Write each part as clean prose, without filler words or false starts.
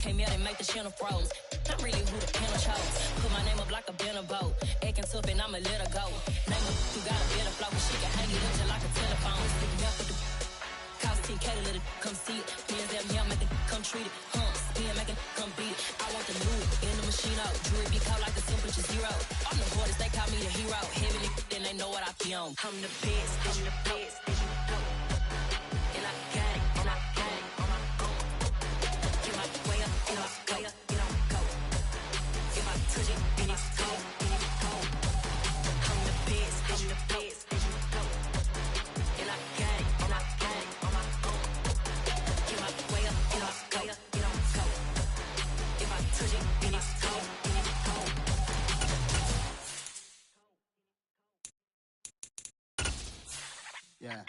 Came out and make the channel froze. I'm really who the panel chose. Put my name up like a banner boat. Acting tough and I'ma let her go. Name her who got a better flow. She can hang it up just like a telephone. Stick me up with the cost 10K to let it come see it. Hands down here, make it come treat it. Spin, make it come beat it. I want the loot in the machine out. Jewelry be caught like a temperature zero. I'm the hardest, they call me the hero. Heavy then they know what I be on. I'm the best, I'm the best, and you know. And I got it, and I got it on my own. Get my way up, get my way up, get on go. If I touch it, then it's cold, then it's cold. I'm the best, I'm the best, and you know. And I got it, and I got it on my own. Get my way up, get my way up, get on go. If I touch it, then it's cold, then it's cold. Yeah.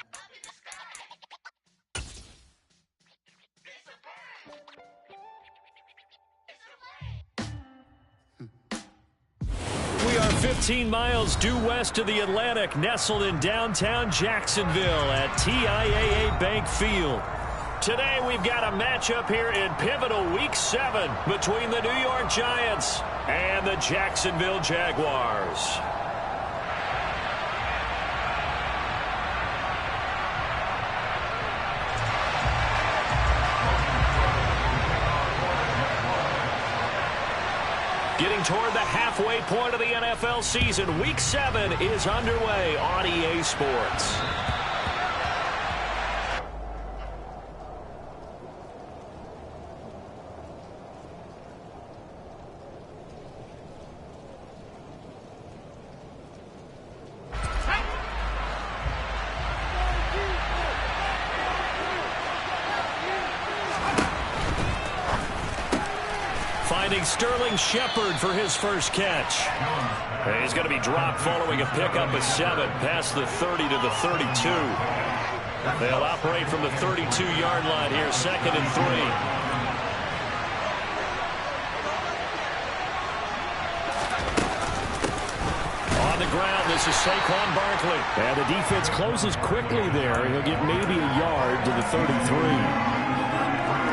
We are 15 miles due west of the Atlantic, nestled in downtown Jacksonville at TIAA Bank Field. Today we've got a matchup here in pivotal Week 7 between the New York Giants and the Jacksonville Jaguars. Getting toward the halfway point of the NFL season, Week 7 is underway on EA Sports. Finding Sterling Shepard for his first catch. He's going to be dropped following a pickup of 7 past the 30 to the 32. They'll operate from the 32-yard line here, 2nd and 3. On the ground, this is Saquon Barkley. And the defense closes quickly there. He'll get maybe a yard to the 33.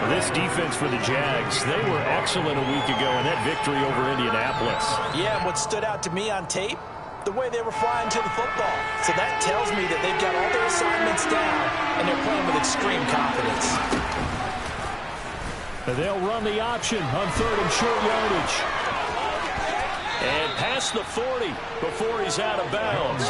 This defense for the Jags, they were excellent a week ago in that victory over Indianapolis. Yeah, and what stood out to me on tape, the way they were flying to the football. So that tells me that they've got all their assignments down, and they're playing with extreme confidence. They'll run the option on 3rd and short yardage. And past the 40 before he's out of bounds.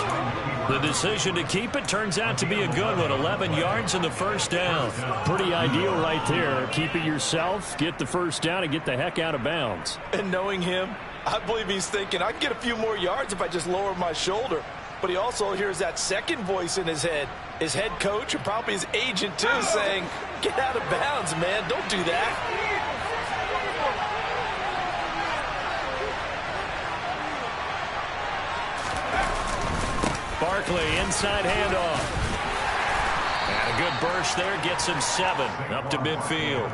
The decision to keep it turns out to be a good one. 11 yards and the first down. Pretty ideal right there. Keep it yourself, get the first down, and get the heck out of bounds. And knowing him, I believe he's thinking, I can get a few more yards if I just lower my shoulder. But he also hears that second voice in his head. His head coach and probably his agent, too, saying, get out of bounds, man. Don't do that. Barkley, inside handoff. And a good burst there gets him 7 up to midfield.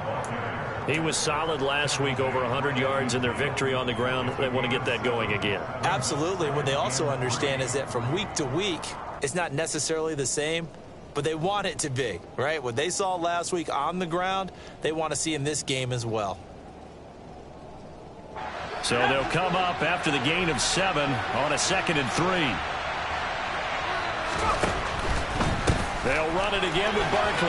He was solid last week, over 100 yards in their victory on the ground. They want to get that going again. Absolutely. What they also understand is that from week to week, it's not necessarily the same, but they want it to be, right? What they saw last week on the ground, they want to see in this game as well. So they'll come up after the gain of 7 on a 2nd and 3. They'll run it again with Barkley.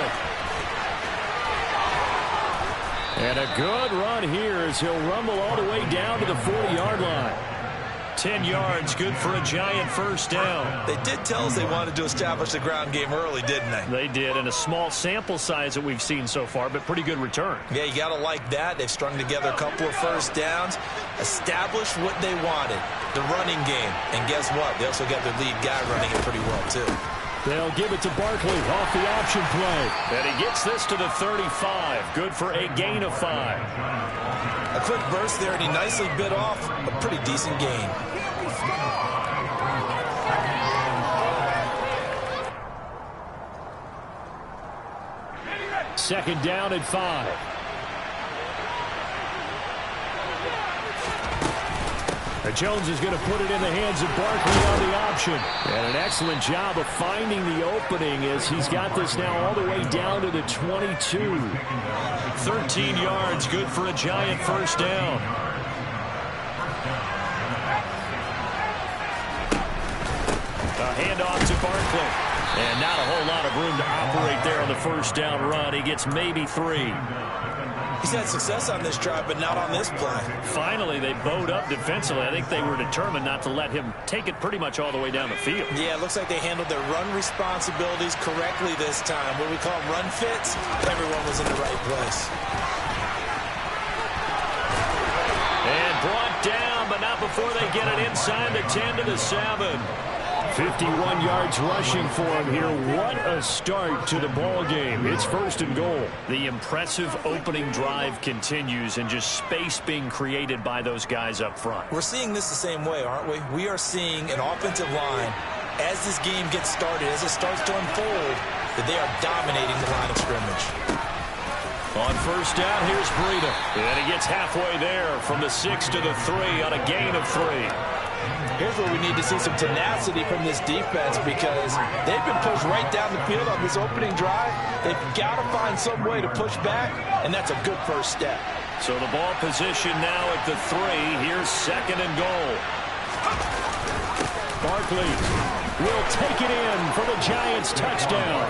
And a good run here as he'll rumble all the way down to the 40-yard line. 10 yards, good for a Giant first down. They did tell us they wanted to establish the ground game early, didn't they? They did, and a small sample size that we've seen so far, but pretty good return. Yeah, you got to like that. They've strung together a couple of first downs, established what they wanted, the running game. And guess what? They also got their lead guy running it pretty well, too. They'll give it to Barkley off the option play. And he gets this to the 35. Good for a gain of 5. A quick burst there, and he nicely bit off a pretty decent gain. Second down at 5. Jones is going to put it in the hands of Barkley on the option. And an excellent job of finding the opening as he's got this now all the way down to the 22. 13 yards, good for a Giant first down. A handoff to Barkley. And not a whole lot of room to operate there on the first down run. He gets maybe 3. He's had success on this drive, but not on this play. Finally, they bowed up defensively. I think they were determined not to let him take it pretty much all the way down the field. Yeah, it looks like they handled their run responsibilities correctly this time. What we call run fits, everyone was in the right place. And brought down, but not before they get it inside the 10 to the 7. 51 yards rushing for him here. What a start to the ball game. It's first and goal. The impressive opening drive continues, and just space being created by those guys up front. We're seeing this the same way, aren't we? We are seeing an offensive line, as this game gets started, as it starts to unfold, that they are dominating the line of scrimmage. On first down, here's Breida. And he gets halfway there from the 6 to the 3 on a gain of 3. Here's where we need to see some tenacity from this defense, because they've been pushed right down the field on this opening drive. They've got to find some way to push back, and that's a good first step. So the ball position now at the 3. Here's second and goal. Barkley will take it in for the Giants touchdown.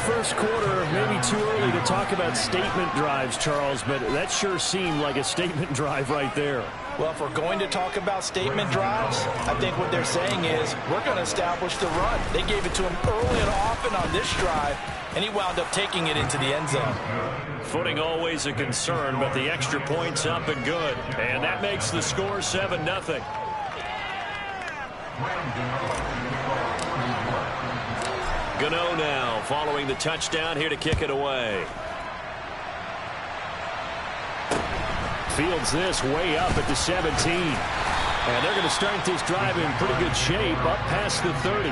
First quarter, maybe too early to talk about statement drives, Charles, but that sure seemed like a statement drive right there. Well, if we're going to talk about statement drives, I think what they're saying is we're going to establish the run. They gave it to him early and often on this drive, and he wound up taking it into the end zone. Footing always a concern, but the extra point's up and good. And that makes the score 7-0. Gano now following the touchdown here to kick it away. Fields this way up at the 17. And they're going to start this drive in pretty good shape up past the 30.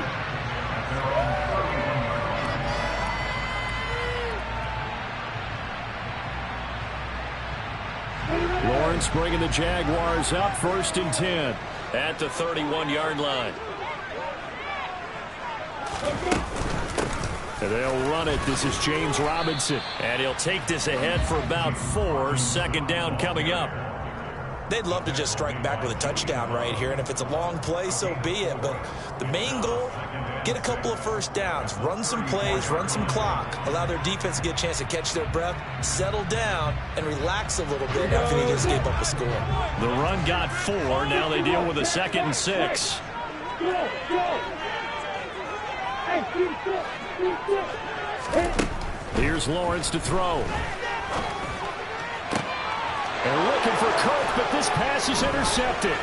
Lawrence bringing the Jaguars up, 1st and 10. At the 31-yard line. And they'll run it. This is James Robinson. And he'll take this ahead for about 4. Second down coming up. They'd love to just strike back with a touchdown right here, and if it's a long play, so be it. But the main goal, get a couple of first downs, run some plays, run some clock, allow their defense to get a chance to catch their breath, settle down, and relax a little bit after they just gave up a score. The run got 4. Now they deal with a 2nd and 6. Here's Lawrence to throw. And looking for Cook, but this pass is intercepted.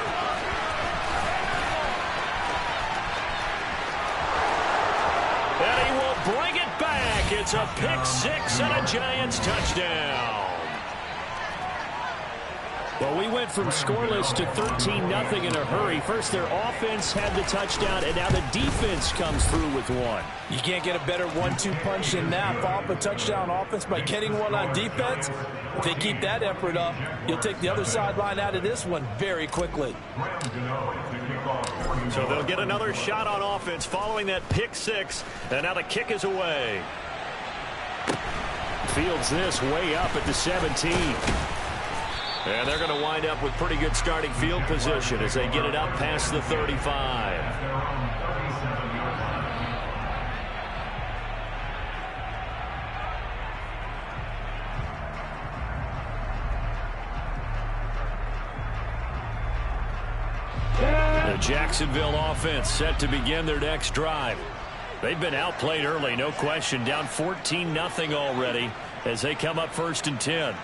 And he will bring it back. It's a pick 6 and a Giants touchdown. Well, we went from scoreless to 13-0 in a hurry. First, their offense had the touchdown, and now the defense comes through with one. You can't get a better 1-2 punch than that. Follow up a touchdown offense by getting one on defense. If they keep that effort up, you'll take the other sideline out of this one very quickly. So they'll get another shot on offense following that pick 6, and now the kick is away. Fields this way up at the 17. And they're going to wind up with pretty good starting field position as they get it up past the 35. The Jacksonville offense set to begin their next drive. They've been outplayed early, no question, down 14-0 already as they come up 1st and 10.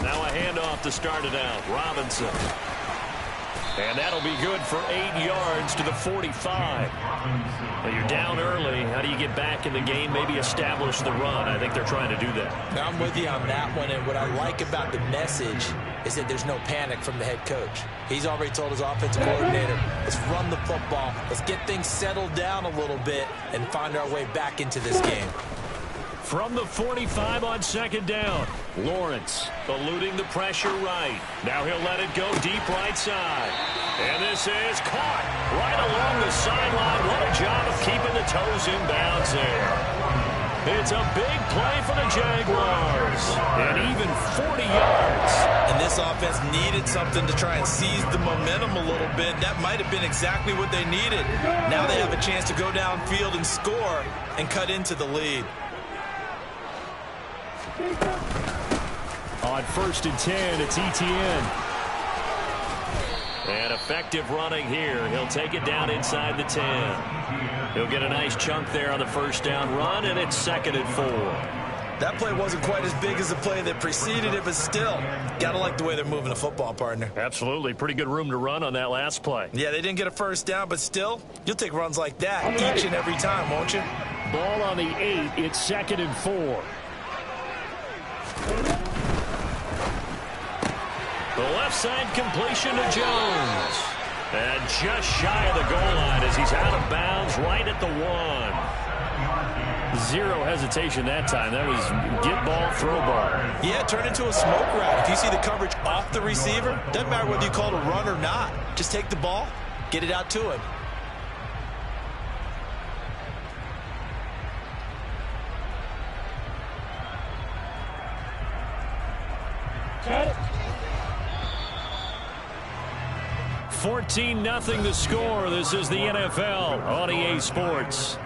Now a handoff to start it out. Robinson. And that'll be good for 8 yards to the 45. Well, you're down early. How do you get back in the game? Maybe establish the run. I think they're trying to do that. Now, I'm with you on that one, and what I like about the message is that there's no panic from the head coach. He's already told his offensive coordinator, let's run the football, let's get things settled down a little bit and find our way back into this game. From the 45 on second down. Lawrence eluding the pressure right. Now he'll let it go deep right side. And this is caught right along the sideline. What a job of keeping the toes in bounds there. It's a big play for the Jaguars. And even 40 yards. And this offense needed something to try and seize the momentum a little bit. That might have been exactly what they needed. Now they have a chance to go downfield and score and cut into the lead. On 1st and 10, it's Etienne. And effective running here. He'll take it down inside the 10. He'll get a nice chunk there on the first down run, and it's 2nd and 4. That play wasn't quite as big as the play that preceded it, but still, gotta like the way they're moving the football, partner. Absolutely. Pretty good room to run on that last play. Yeah, they didn't get a first down, but still, you'll take runs like that each and every time, won't you? Ball on the 8. It's 2nd and 4. The left side completion to Jones. And just shy of the goal line as he's out of bounds right at the 1. Zero hesitation that time. That was get ball, throw ball. Yeah, turn into a smoke route. If you see the coverage off the receiver, doesn't matter whether you call it a run or not. Just take the ball, get it out to him. Got it. 14-0 the score. This is the NFL on EA Sports.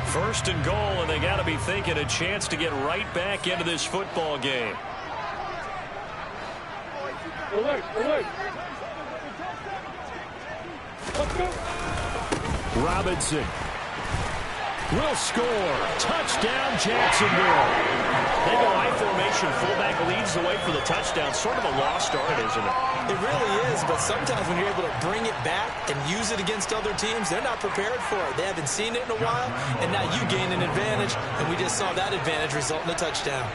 First and goal, and they got to be thinking a chance to get right back into this football game. Alert, alert. Robinson will score. Touchdown, Jacksonville. They go high formation. Fullback leads the way for the touchdown. Sort of a lost art, isn't it? It really is, but sometimes when you're able to bring it back and use it against other teams, they're not prepared for it. They haven't seen it in a while, and now you gain an advantage, and we just saw that advantage result in a touchdown.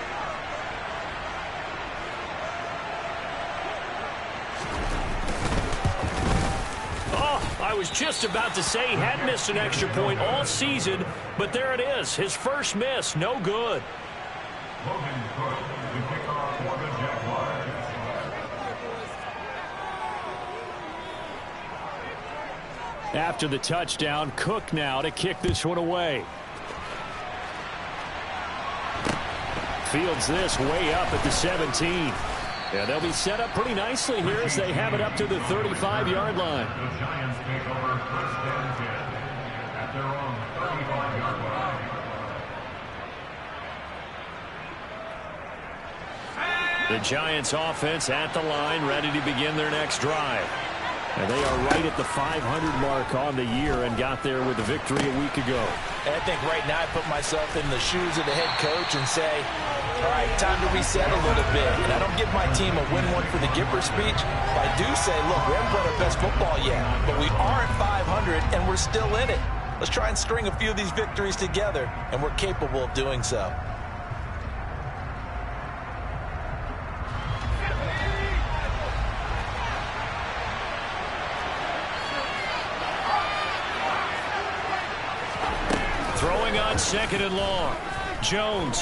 I was just about to say he hadn't missed an extra point all season, but there it is. His first miss, no good. After the touchdown, Cook now to kick this one away. Fields this way up at the 17. Yeah, they'll be set up pretty nicely here as they have it up to the 35-yard line. The Giants take over 1st and 10 at their own 35-yard line. The Giants offense at the line, ready to begin their next drive. And they are right at the 500 mark on the year and got there with a victory a week ago. I think right now I put myself in the shoes of the head coach and say, all right, time to reset a little bit. And I don't give my team a win one for the Gipper speech, but I do say, look, we haven't played our best football yet, but we are at 500 and we're still in it. Let's try and string a few of these victories together, and we're capable of doing so. Throwing on 2nd and long. Jones.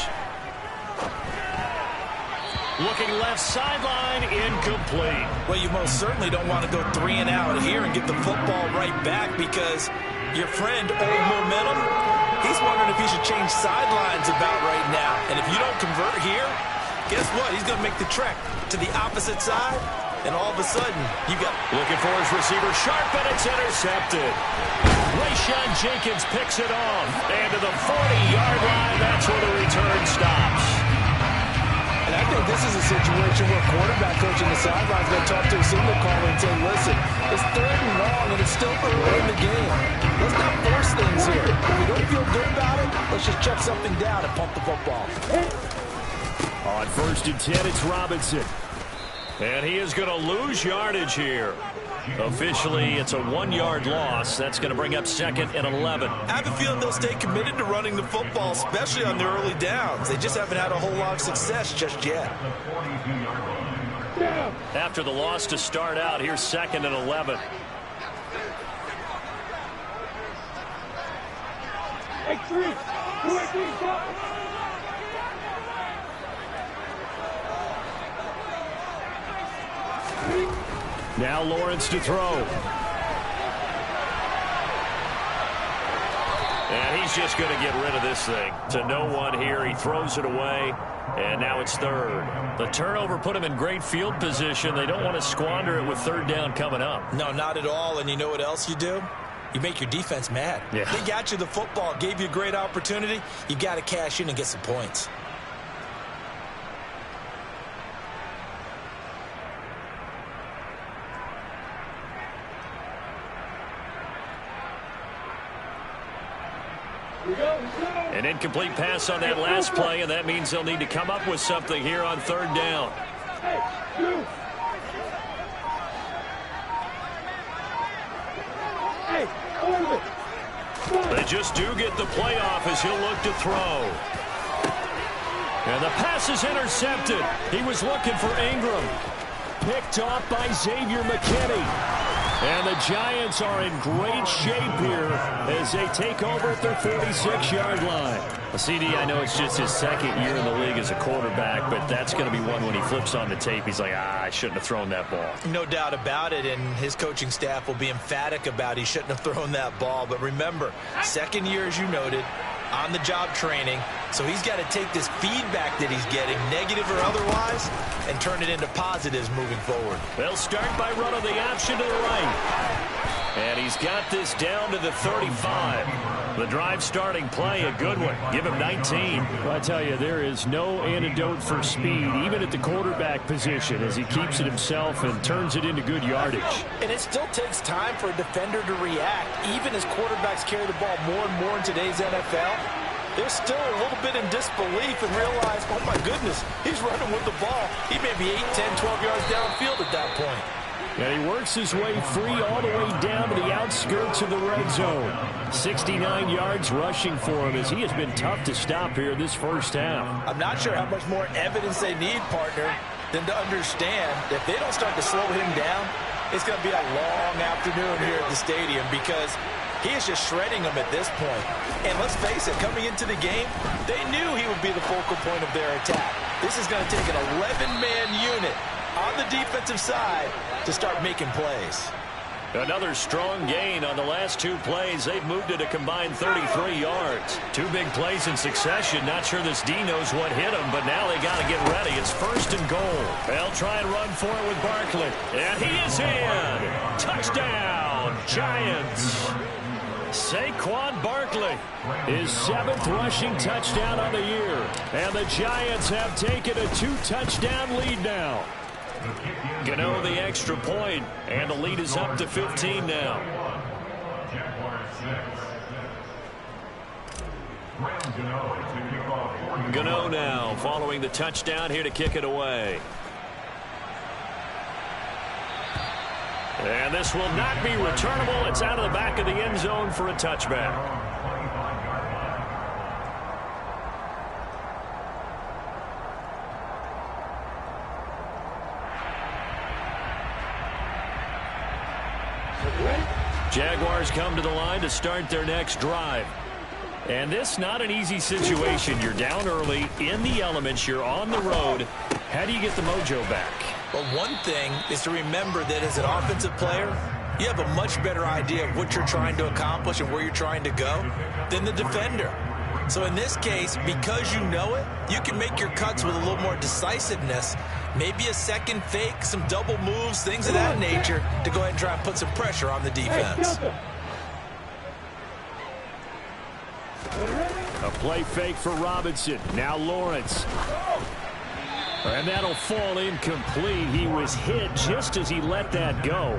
Looking left sideline, incomplete. Well, you most certainly don't want to go 3 and out here and get the football right back because your friend, Old Momentum, he's wondering if he should change sidelines about right now. And if you don't convert here, guess what? He's going to make the trek to the opposite side, and all of a sudden, you got... Looking for his receiver, sharp, and it's intercepted. Rayshawn Jenkins picks it off. And to the 40-yard line, that's where the return stops. And I think this is a situation where quarterback coach in the sideline is going to talk to a signal caller and say, listen, it's 3rd and long, and it's still early in the game. Let's not force things here. If we don't feel good about it, let's just check something down and pump the football. On 1st and 10, it's Robinson. And he is going to lose yardage here. Officially, it's a 1-yard loss. That's going to bring up 2nd and 11. I have a feeling they'll stay committed to running the football, especially on the early downs. They just haven't had a whole lot of success just yet. After the loss to start out, here's 2nd and 11. Now Lawrence to throw. And he's just going to get rid of this thing. To no one here. He throws it away. And now it's 3rd. The turnover put him in great field position. They don't want to squander it with 3rd down coming up. No, not at all. And you know what else you do? You make your defense mad. Yeah. They got you the football, gave you a great opportunity. You got to cash in and get some points. An incomplete pass on that last play, and that means they'll need to come up with something here on 3rd down. They just do get the playoff as he'll look to throw. And the pass is intercepted. He was looking for Ingram. Picked off by Xavier McKinney. And the Giants are in great shape here as they take over at their 46-yard line. CD, I know it's just his 2nd year in the league as a quarterback, but that's going to be one when he flips on the tape. He's like, I shouldn't have thrown that ball. No doubt about it, and his coaching staff will be emphatic about he shouldn't have thrown that ball. But remember, 2nd year, as you noted, on-the-job training. So he's got to take this feedback that he's getting, negative or otherwise, and turn it into positives moving forward. They'll start by running the option to the right. And he's got this down to the 35. The drive starting play, a good one. Give him 19. Well, I tell you, there is no antidote for speed, even at the quarterback position, as he keeps it himself and turns it into good yardage. And it still takes time for a defender to react. Even as quarterbacks carry the ball more and more in today's NFL, they're still a little bit in disbelief and realize, oh my goodness, he's running with the ball. He may be 8, 10, 12 yards downfield at that point. And he works his way free all the way down to the outskirts of the red zone. 69 yards rushing for him as he has been tough to stop here this first half. I'm not sure how much more evidence they need, partner, than to understand that if they don't start to slow him down, it's going to be a long afternoon here at the stadium because he is just shredding them at this point. And let's face it, coming into the game, they knew he would be the focal point of their attack. This is going to take an 11-man unit on the defensive side to start making plays. Another strong gain on the last 2 plays. They've moved it a combined 33 yards. 2 big plays in succession. Not sure this D knows what hit him, but now they got to get ready. It's 1st and goal. They'll try and run for it with Barkley. And he is in. Touchdown, Giants. Saquon Barkley, his 7th rushing touchdown on the year. And the Giants have taken a 2-touchdown lead now. Gano the extra point, and the lead is up to 15 now. Gano now following the touchdown here to kick it away. And this will not be returnable. It's out of the back of the end zone for a touchback. Jaguars come to the line to start their next drive. And this not an easy situation. You're down early, in the elements, you're on the road. How do you get the mojo back? Well, one thing is to remember that as an offensive player, you have a much better idea of what you're trying to accomplish and where you're trying to go than the defender. So in this case, because you know it, you can make your cuts with a little more decisiveness, maybe a second fake, some double moves, things of that nature to go ahead and try and put some pressure on the defense. A play fake for Robinson. Now Lawrence. And that'll fall incomplete. He was hit just as he let that go.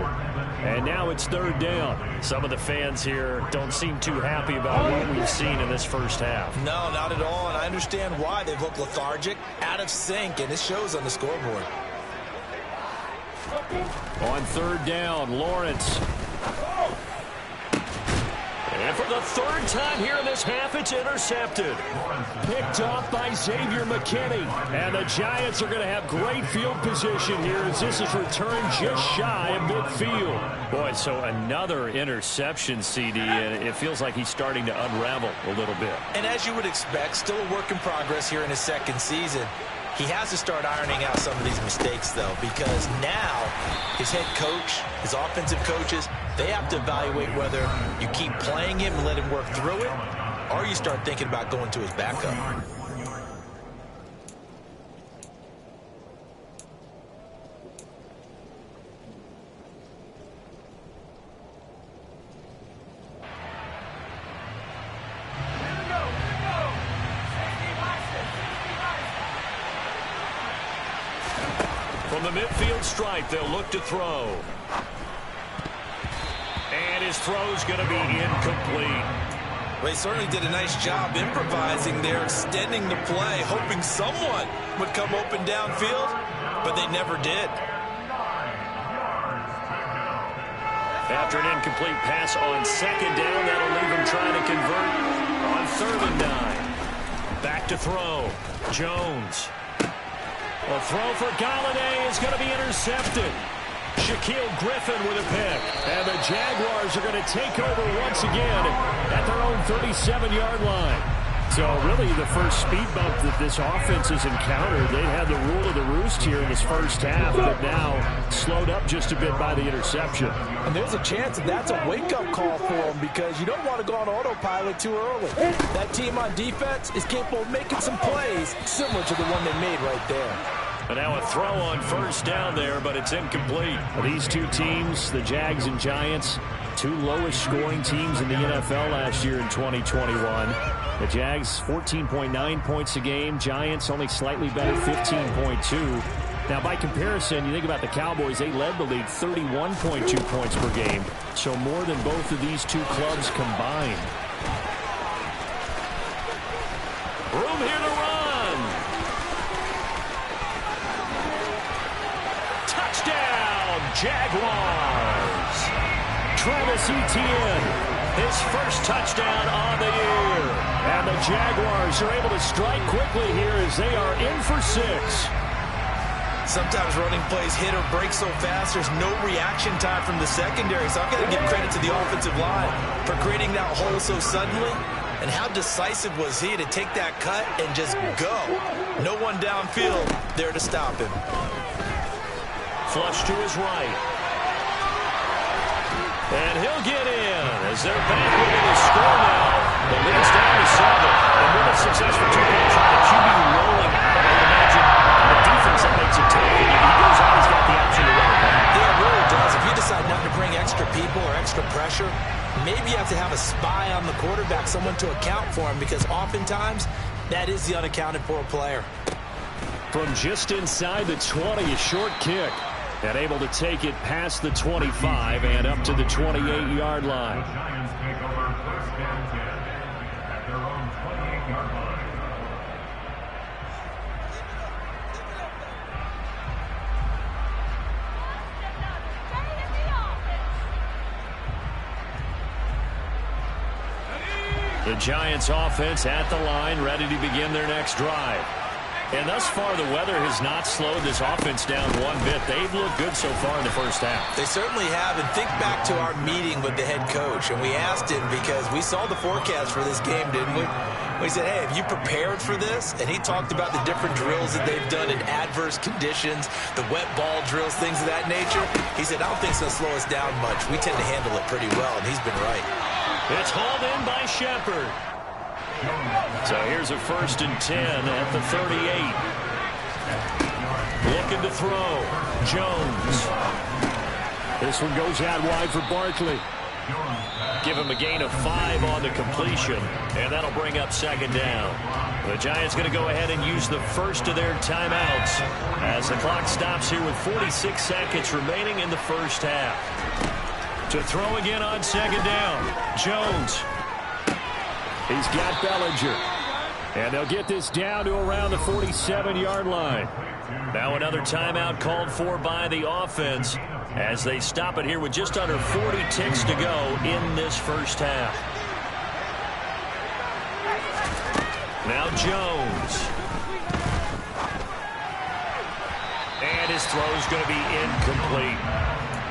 And now it's 3rd down. Some of the fans here don't seem too happy about what we've seen in this first half. No, not at all, and I understand why. They've looked lethargic, out of sync, and it shows on the scoreboard. On third down, Lawrence. And for the third time here in this half, it's intercepted. Picked off by Xavier McKinney. And the Giants are going to have great field position here as this is returned just shy of midfield. Boy, so another interception, CD, and it feels like he's starting to unravel a little bit. And as you would expect, still a work in progress here in his second season. He has to start ironing out some of these mistakes, though, because now his head coach, his offensive coaches, they have to evaluate whether you keep playing him and let him work through it, or you start thinking about going to his backup. From the midfield stripe, they'll look to throw. And his throw's going to be incomplete. Well, he certainly did a nice job improvising there, extending the play, hoping someone would come open downfield, but they never did. After an incomplete pass on second down, that'll leave him trying to convert on 3rd and 9. Back to throw. Jones. A throw for Galladay is going to be intercepted. Shaquille Griffin with a pick. And the Jaguars are going to take over once again at their own 37-yard line. So really the first speed bump that this offense has encountered, they had the rule of the roost here in this first half, but now slowed up just a bit by the interception. And there's a chance that that's a wake-up call for them because you don't want to go on autopilot too early. That team on defense is capable of making some plays similar to the one they made right there. And now a throw on first down there, but it's incomplete. These two teams, the Jags and Giants, two lowest scoring teams in the NFL last year in 2021. The Jags 14.9 points a game. Giants only slightly better, 15.2. Now, by comparison, you think about the Cowboys, they led the league 31.2 points per game. So more than both of these two clubs combined. Room here to run. Touchdown, Jaguars. Travis Etienne, his first touchdown on the year. And the Jaguars are able to strike quickly here as they are in for 6. Sometimes running plays hit or break so fast, there's no reaction time from the secondary. So I've got to give credit to the offensive line for creating that hole so suddenly. And how decisive was he to take that cut and just go? No one downfield there to stop him. Flush to his right. And he'll get in as they're back within the score now. The lead's down to 7. And with a successful two-point try, the QB rolling. I imagine the defense that makes it tough. He goes out, he's got the option to run it back. Yeah, it really does. If you decide not to bring extra people or extra pressure, maybe you have to have a spy on the quarterback, someone to account for him, because oftentimes that is the unaccounted for player. From just inside the 20, a short kick. And able to take it past the 25 and up to the 28-yard line. The Giants take over 1st and 10 at their own 28-yard line. The Giants offense at the line, ready to begin their next drive. And thus far, the weather has not slowed this offense down one bit. They've looked good so far in the first half. They certainly have. And think back to our meeting with the head coach. And we asked him, because we saw the forecast for this game, didn't we? We said, hey, have you prepared for this? And he talked about the different drills that they've done in adverse conditions, the wet ball drills, things of that nature. He said, I don't think it's going to slow us down much. We tend to handle it pretty well, and he's been right. It's hauled in by Shepard. So here's a 1st and 10 at the 38. Looking to throw. Jones. This one goes out wide for Barkley. Give him a gain of 5 on the completion, and that'll bring up 2nd down. The Giants going to go ahead and use the first of their timeouts as the clock stops here with 46 seconds remaining in the first half. To throw again on 2nd down. Jones. He's got Bellinger. And they'll get this down to around the 47-yard line. Now another timeout called for by the offense as they stop it here with just under 40 ticks to go in this first half. Now Jones. And his throw is going to be incomplete.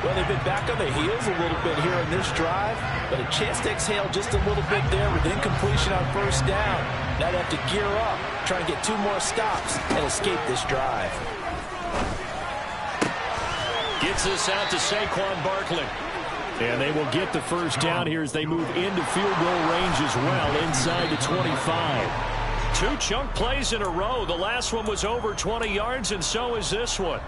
Well, they've been back on the heels a little bit here in this drive, but a chance to exhale just a little bit there with incompletion on first down. Now they have to gear up, try and get 2 more stops and escape this drive. Gets this out to Saquon Barkley. And they will get the first down here as they move into field goal range as well, inside the 25. 2 chunk plays in a row. The last one was over 20 yards, and so is this one.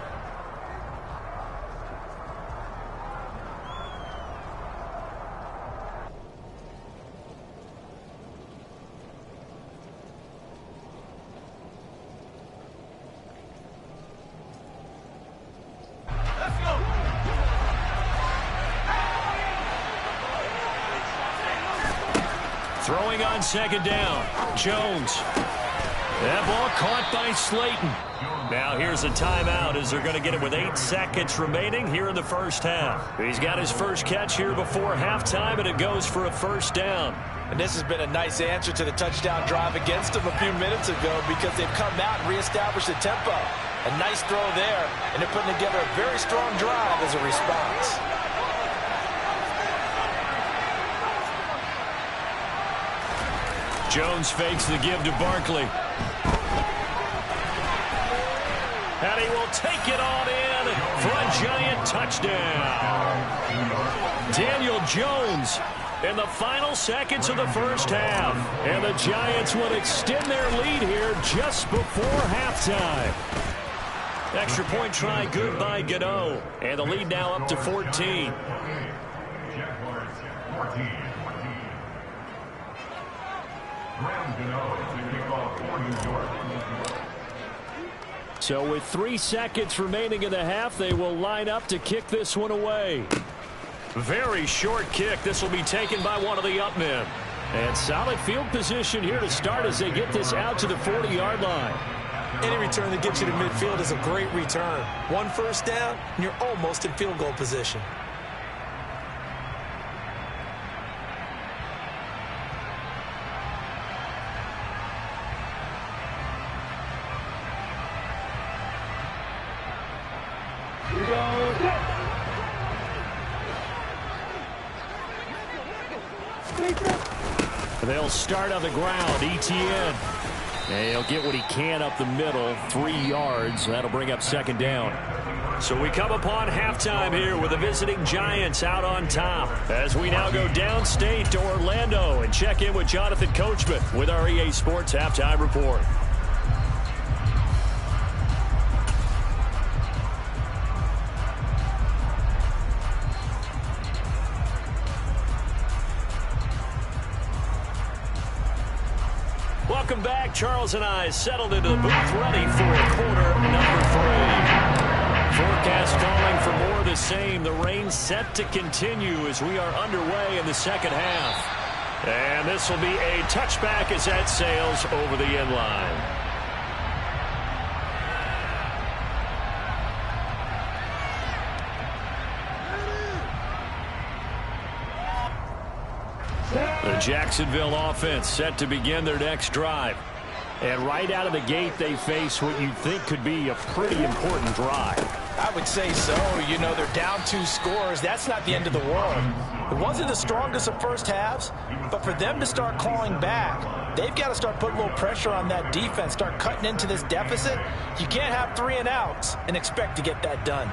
Throwing on second down. Jones. That ball caught by Slayton. Now here's a timeout as they're going to get it with 8 seconds remaining here in the first half. He's got his first catch here before halftime, and it goes for a first down. And this has been a nice answer to the touchdown drive against them a few minutes ago because they've come out and reestablished the tempo. A nice throw there, and they're putting together a very strong drive as a response. Jones fakes the give to Barkley. And he will take it on in for a giant touchdown. Daniel Jones in the final seconds of the first half. And the Giants will extend their lead here just before halftime. Extra point try good by Gano. And the lead now up to 14. So with 3 seconds remaining in the half, they will line up to kick this one away. Very short kick. This will be taken by one of the up men. And solid field position here to start as they get this out to the 40-yard line. Any return that gets you to midfield is a great return. 1 first down, and you're almost in field goal position. They'll start on the ground. Etienne. And he'll get what he can up the middle. 3 yards. That'll bring up second down. So we come upon halftime here with the visiting Giants out on top. As we now go downstate to Orlando and check in with Jonathan Coachman with our EA Sports Halftime Report. Welcome back. Charles and I settled into the booth ready for quarter number 3. Forecast calling for more of the same. The rain set to continue as we are underway in the second half. And this will be a touchback as that sails over the end line. The Jacksonville offense set to begin their next drive. And right out of the gate, they face what you'd think could be a pretty important drive. I would say so. You know, they're down 2 scores. That's not the end of the world. It wasn't the strongest of first halves, but for them to start clawing back, they've got to start putting a little pressure on that defense, start cutting into this deficit. You can't have 3 and outs and expect to get that done.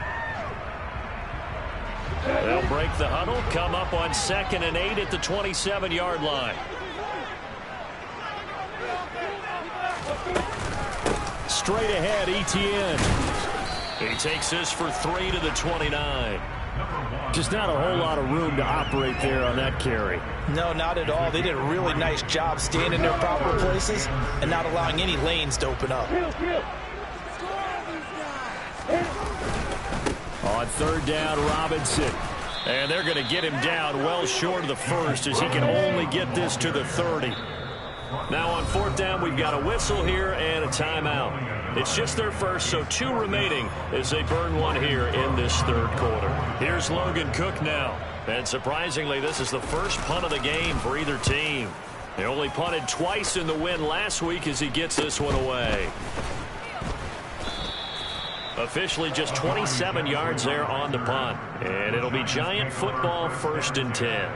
They'll break the huddle, come up on 2nd and 8 at the 27-yard line. Straight ahead, Etienne. He takes this for 3 to the 29. Just not a whole lot of room to operate there on that carry. No, not at all. They did a really nice job staying in their proper places and not allowing any lanes to open up. On 3rd down, Robinson. And they're going to get him down well short of the first as he can only get this to the 30. Now on fourth down, we've got a whistle here and a timeout. It's just their first, so 2 remaining as they burn one here in this third quarter. Here's Logan Cook now. And surprisingly, this is the first punt of the game for either team. They only punted twice in the win last week as he gets this one away. Officially just 27 yards there on the punt. And it'll be Giant football, 1st and 10.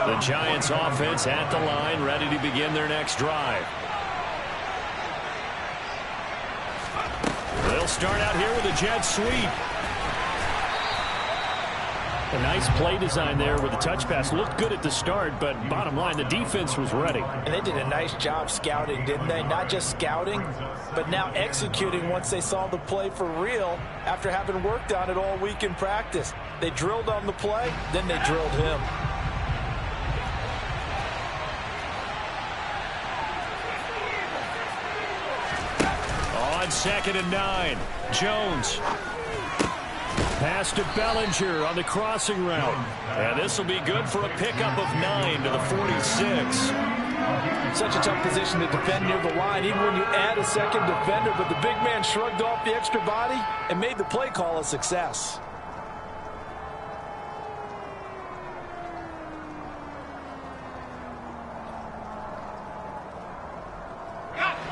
The Giants offense at the line, ready to begin their next drive. They'll start out here with a jet sweep. A nice play design there with the touch pass. Looked good at the start, but bottom line, the defense was ready. And they did a nice job scouting, didn't they? Not just scouting, but now executing once they saw the play for real after having worked on it all week in practice. They drilled on the play, then they drilled him. On 2nd and 9, Jones. Pass to Bellinger on the crossing route. And this will be good for a pickup of 9 to the 46. Such a tough position to defend near the line, even when you add a second defender. But the big man shrugged off the extra body and made the play call a success.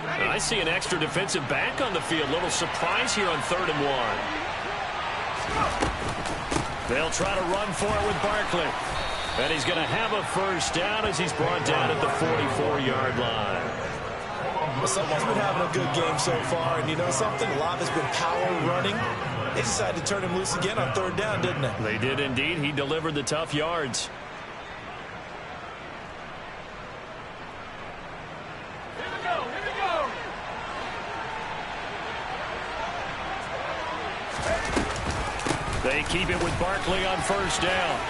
I see an extra defensive back on the field. Little surprise here on 3rd and 1. They'll try to run for it with Barkley. And he's going to have a first down as he's brought down at the 44-yard line. Well, someone's been having a good game so far. And you know something? A lot has been power running. They decided to turn him loose again on 3rd down, didn't they? They did indeed. He delivered the tough yards. They keep it with Barkley on 1st down.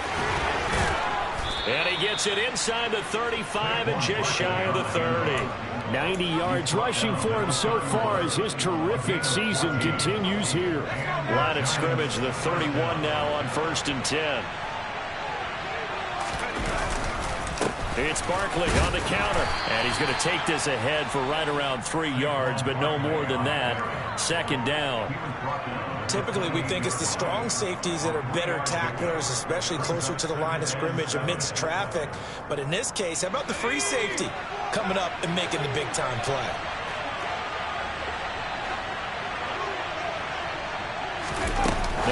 And he gets it inside the 35 and just shy of the 30. 90 yards rushing for him so far as his terrific season continues here. Line of scrimmage, the 31 now on 1st and 10. It's Barkley on the counter. And he's going to take this ahead for right around 3 yards, but no more than that. 2nd down. Typically, we think it's the strong safeties that are better tacklers, especially closer to the line of scrimmage amidst traffic. But in this case, how about the free safety coming up and making the big-time play?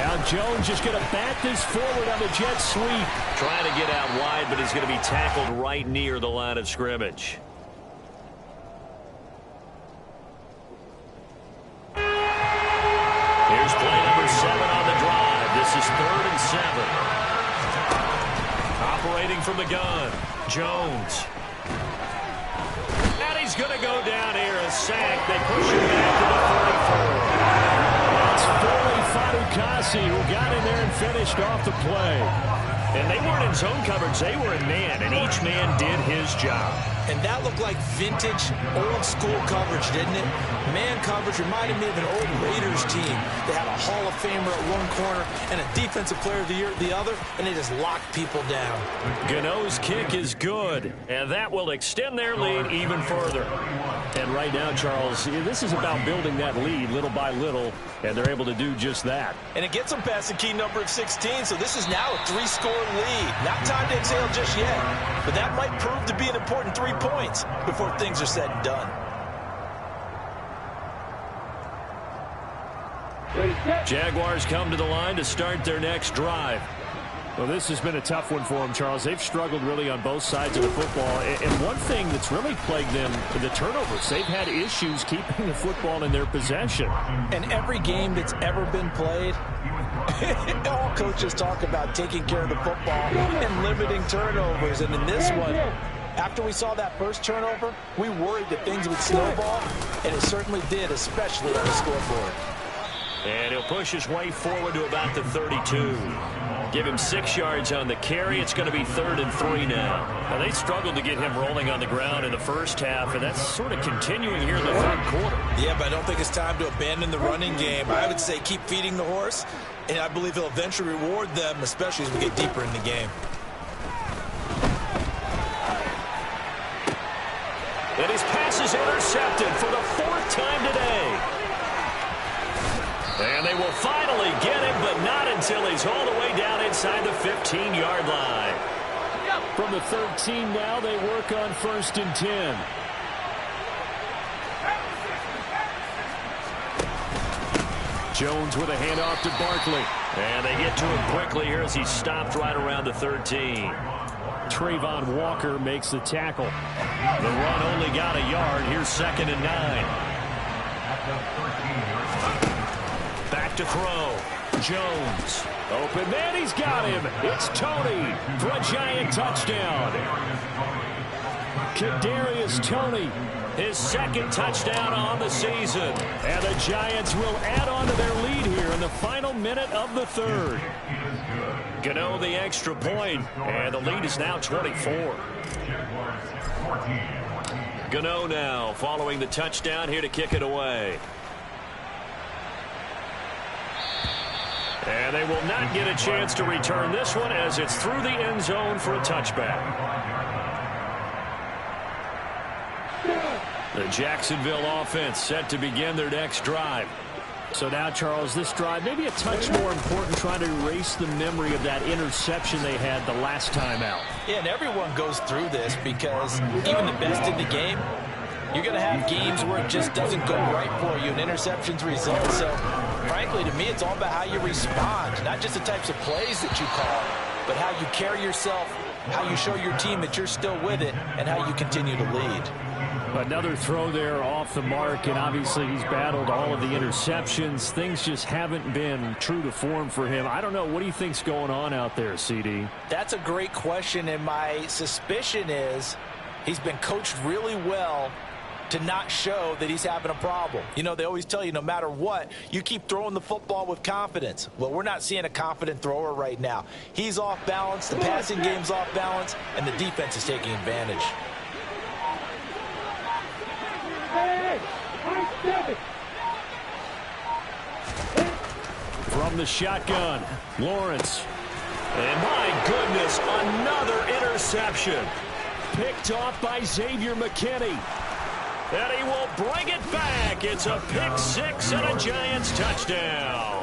Now Jones just going to bat this forward on the jet sweep. Trying to get out wide, but he's going to be tackled right near the line of scrimmage. Here's play number 7 on the drive. This is 3rd and 7. Operating from the gun, Jones. And he's going to go down here, a sack. They push him back to the 44. That's Foley Fadukasi who got in there and finished off the play. And they weren't in zone coverage. They were in man, and each man did his job. And that looked like vintage, old-school coverage, didn't it? Man coverage reminded me of an old Raiders team. They had a Hall of Famer at one corner and a Defensive Player of the Year at the other, and they just locked people down. Gano's kick is good, and that will extend their lead even further. And right now, Charles, this is about building that lead little by little, and they're able to do just that. And it gets them past the key number of 16, so this is now a 3-score lead. Not time to exhale just yet, but that might prove to be an important 3 points before things are said and done. Jaguars come to the line to start their next drive. Well, this has been a tough one for them, Charles. They've struggled really on both sides of the football. And one thing that's really plagued them, the turnovers. They've had issues keeping the football in their possession. And every game that's ever been played, all coaches talk about taking care of the football and limiting turnovers. And in this one, after we saw that first turnover, we worried that things would snowball, and it certainly did, especially on the scoreboard. And he'll push his way forward to about the 32. Give him 6 yards on the carry. It's going to be 3rd and 3 now. Now, they struggled to get him rolling on the ground in the first half, and that's sort of continuing here in the third quarter. Yeah, but I don't think it's time to abandon the running game. I would say keep feeding the horse, and I believe he'll eventually reward them, especially as we get deeper in the game. intercepted for the 4th time today. And they will finally get him, but not until he's all the way down inside the 15-yard line. From the 13 now, they work on 1st and 10. Jones with a handoff to Barkley. And they get to him quickly here as he stopped right around the 13. Trayvon Walker makes the tackle. The run only got a yard. Here's 2nd and 9. Back to throw. Jones. Open man, he's got him. It's Tony for a Giant touchdown. Kadarius Toney, his 2nd touchdown on the season. And the Giants will add on to their lead here in the final minute of the 3rd. Gano the extra point, and the lead is now 24. Gano now following the touchdown here to kick it away. And they will not get a chance to return this one as it's through the end zone for a touchback. The Jacksonville offense set to begin their next drive. So now, Charles, this drive maybe a touch more important, trying to erase the memory of that interception they had the last time out. Yeah, and everyone goes through this because even the best in the game, you're going to have games where it just doesn't go right for you, and interceptions result. So, frankly, to me, it's all about how you respond, not just the types of plays that you call, but how you carry yourself, how you show your team that you're still with it, and how you continue to lead. Another throw there off the mark, and obviously he's battled all of the interceptions. Things just haven't been true to form for him. I don't know. What do you think's going on out there, CD? That's a great question, and my suspicion is he's been coached really well to not show that he's having a problem. You know, they always tell you no matter what, you keep throwing the football with confidence. Well, we're not seeing a confident thrower right now. He's off balance, the passing game's off balance, and the defense is taking advantage. From the shotgun, Lawrence. And my goodness, another interception. Picked off by Xavier McKinney. And he will bring it back. It's a pick 6 and a Giants touchdown.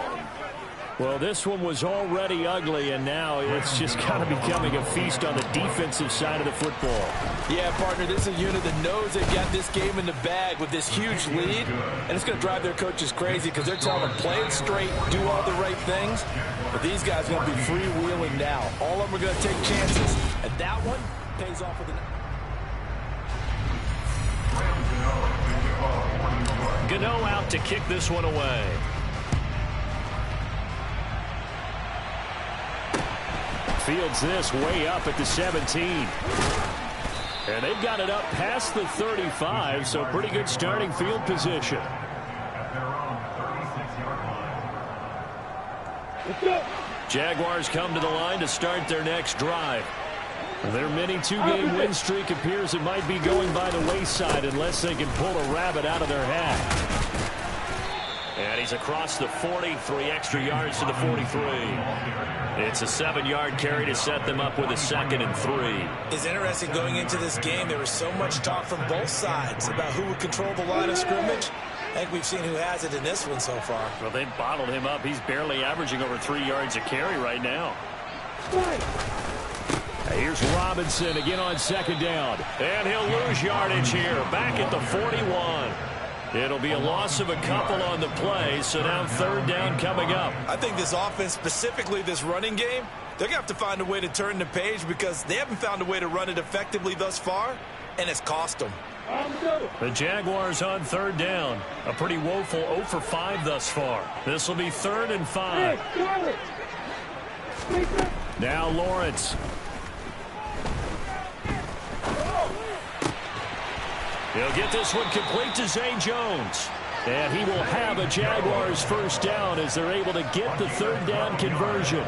Well, this one was already ugly, and now it's just kind of becoming a feast on the defensive side of the football. Yeah, partner, this is a unit that knows they got this game in the bag with this huge lead, and it's going to drive their coaches crazy because they're telling them play it straight, do all the right things, but these guys are going to be freewheeling now. All of them are going to take chances, and that one pays off with an... Gano out to kick this one away. Fields this way up at the 17. And they've got it up past the 35, so pretty good starting field position. Jaguars come to the line to start their next drive. Their mini two-game win streak appears it might be going by the wayside unless they can pull a rabbit out of their hat. And he's across the 40, 3 extra yards to the 43. It's a 7-yard carry to set them up with a 2nd and 3. It's interesting going into this game. There was so much talk from both sides about who would control the line of scrimmage. I think we've seen who has it in this one so far. Well, they've bottled him up. He's barely averaging over 3 yards a carry right now. Here's Robinson again on 2nd down. And he'll lose yardage here, back at the 41. It'll be a loss of a couple on the play, so now 3rd down coming up. I think this offense, specifically this running game, they're going to have to find a way to turn the page because they haven't found a way to run it effectively thus far, and it's cost them. The Jaguars on 3rd down. A pretty woeful 0 for 5 thus far. This will be 3rd and 5. Now Lawrence. He'll get this one complete to Zay Jones. And he will have a Jaguars 1st down as they're able to get the 3rd down conversion.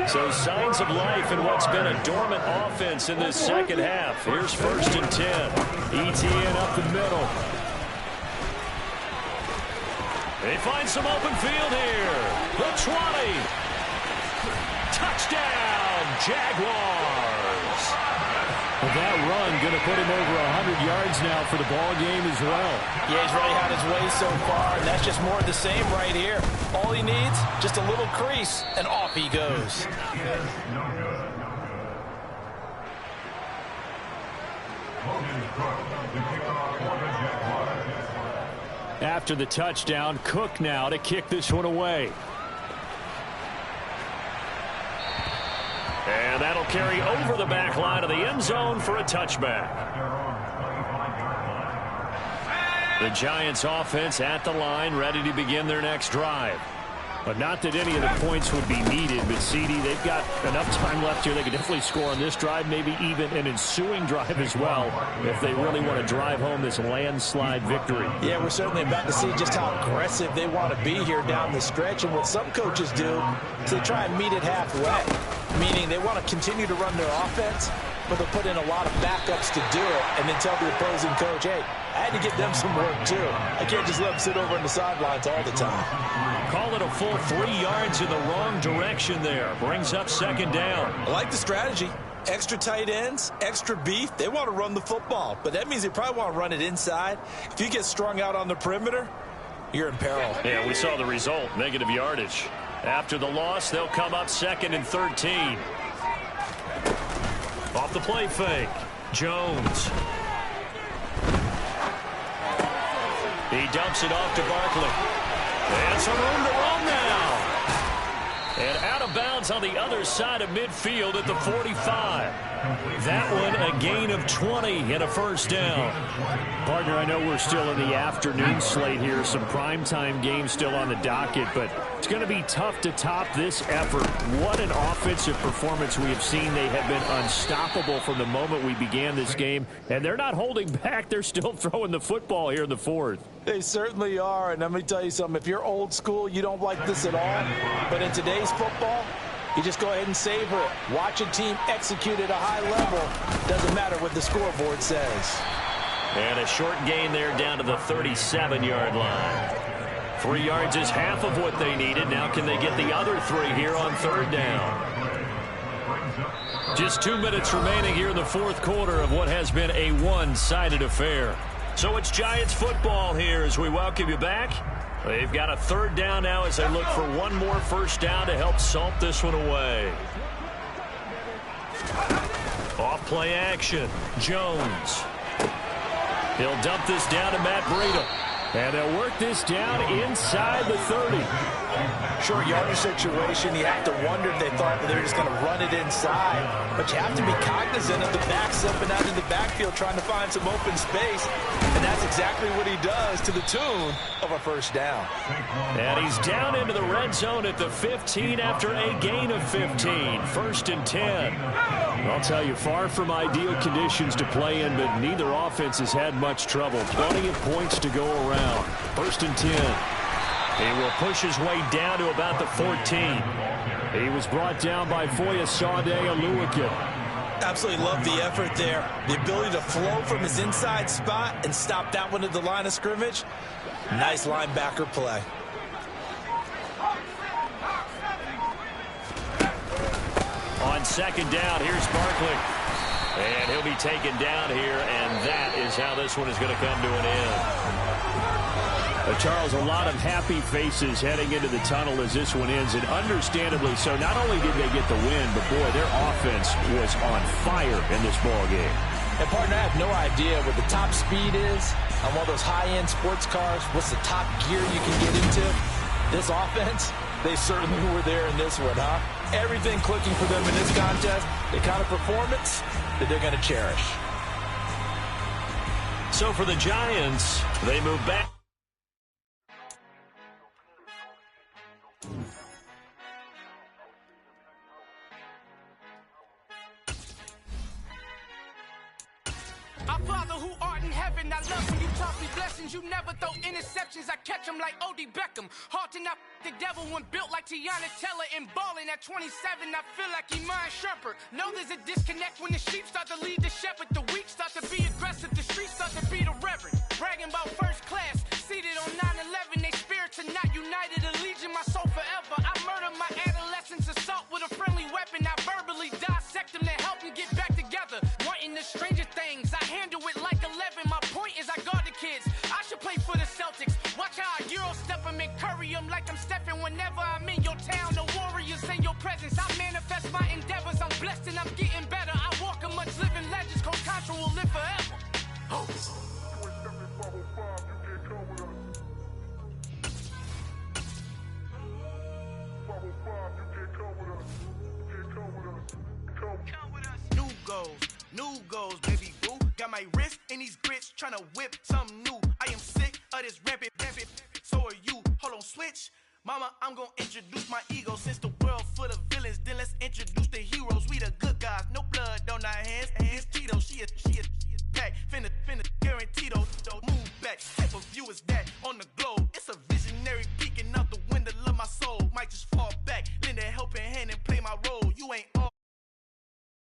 So signs of life in what's been a dormant offense in this second half. Here's 1st and 10. ETN up the middle. They find some open field here. The 20. Touchdown, Jaguars. But that run going to put him over 100 yards now for the ball game as well. Yeah, he's really had his way so far, and that's just more of the same right here. All he needs, just a little crease, and off he goes. After the touchdown, Cook now to kick this one away. And that'll carry over the back line of the end zone for a touchback. The Giants offense at the line, ready to begin their next drive. But not that any of the points would be needed, but CD, they've got enough time left here. They could definitely score on this drive, maybe even an ensuing drive as well, if they really want to drive home this landslide victory. Yeah, we're certainly about to see just how aggressive they want to be here down the stretch. And what some coaches do is they try and meet it halfway, meaning they want to continue to run their offense, but they'll put in a lot of backups to do it and then tell the opposing coach, hey, I had to get them some work too. I can't just let them sit over on the sidelines all the time. Call it a full 3 yards in the wrong direction there. Brings up second down. I like the strategy. Extra tight ends, extra beef. They want to run the football, but that means they probably want to run it inside. If you get strung out on the perimeter, you're in peril. Yeah, we saw the result, negative yardage. After the loss, they'll come up 2nd and 13. Off the play fake, Jones. He dumps it off to Barkley. And some room to run now. And out of bounds on the other side of midfield at the 45. That one a gain of 20 and a first down. Partner, I know we're still in the afternoon slate here. Some primetime games still on the docket, but it's going to be tough to top this effort. What an offensive performance we have seen. They have been unstoppable from the moment we began this game, and they're not holding back. They're still throwing the football here in the fourth. They certainly are, and let me tell you something. If you're old school, you don't like this at all. But in today's football, you just go ahead and savor it. Watch a team execute at a high level. Doesn't matter what the scoreboard says. And a short gain there down to the 37-yard line. 3 yards is half of what they needed. Now can they get the other 3 here on third down? Just 2 minutes remaining here in the fourth quarter of what has been a one-sided affair. So it's Giants football here as we welcome you back. They've got a third down now as they look for one more first down to help salt this one away. Off play action, Jones. He'll dump this down to Matt Breida. And they'll work this down inside the 30. Short yardage situation, you have to wonder if they thought that they were just going to run it inside. But you have to be cognizant of the back slipping out in the backfield trying to find some open space. And that's exactly what he does to the tune of a first down. And he's down into the red zone at the 15 after a gain of 15. 1st and 10. I'll tell you, far from ideal conditions to play in, but neither offense has had much trouble. Plenty of points to go around. 1st and 10. He will push his way down to about the 14. He was brought down by Foyesade Oluwakin. Absolutely love the effort there. The ability to flow from his inside spot and stop that one at the line of scrimmage. Nice linebacker play. On second down, here's Barkley. And he'll be taken down here, and that is how this one is going to come to an end. Charles, a lot of happy faces heading into the tunnel as this one ends, and understandably so. Not only did they get the win, but boy, their offense was on fire in this ball game. And partner, I have no idea what the top speed is on one of those high-end sports cars. What's the top gear you can get into? This offense, they certainly were there in this one, huh? Everything clicking for them in this contest, the kind of performance that they're going to cherish. So for the Giants, they move back. Our Father who art in heaven, I love when you taught me blessings. You never throw interceptions, I catch them like O.D. Beckham. Hard to not the devil when built like Tiana Teller and balling at 27. I feel like Iman Shumpert. Know there's a disconnect when the sheep start to lead the shepherd. The weak start to be aggressive, the streets start to be the reverend. Bragging about first class, seated on 9/11. They spirits are not united, a legion, my soul forever. I murder my adolescence, assault with a friendly weapon. I verbally dissect them to help them get back together. Wanting to them and curry them like I'm Stephen. Whenever I'm in your town, the warriors in your presence. I manifest my endeavors. I'm blessed and I'm getting better. I walk amongst living legends. Coach Contra will live forever. Oh. New goals, baby boo. Got my wrist in these grits, tryna whip something new. I am sick of this rampant. So are you. Hold on, switch. Mama, I'm gonna introduce my ego since the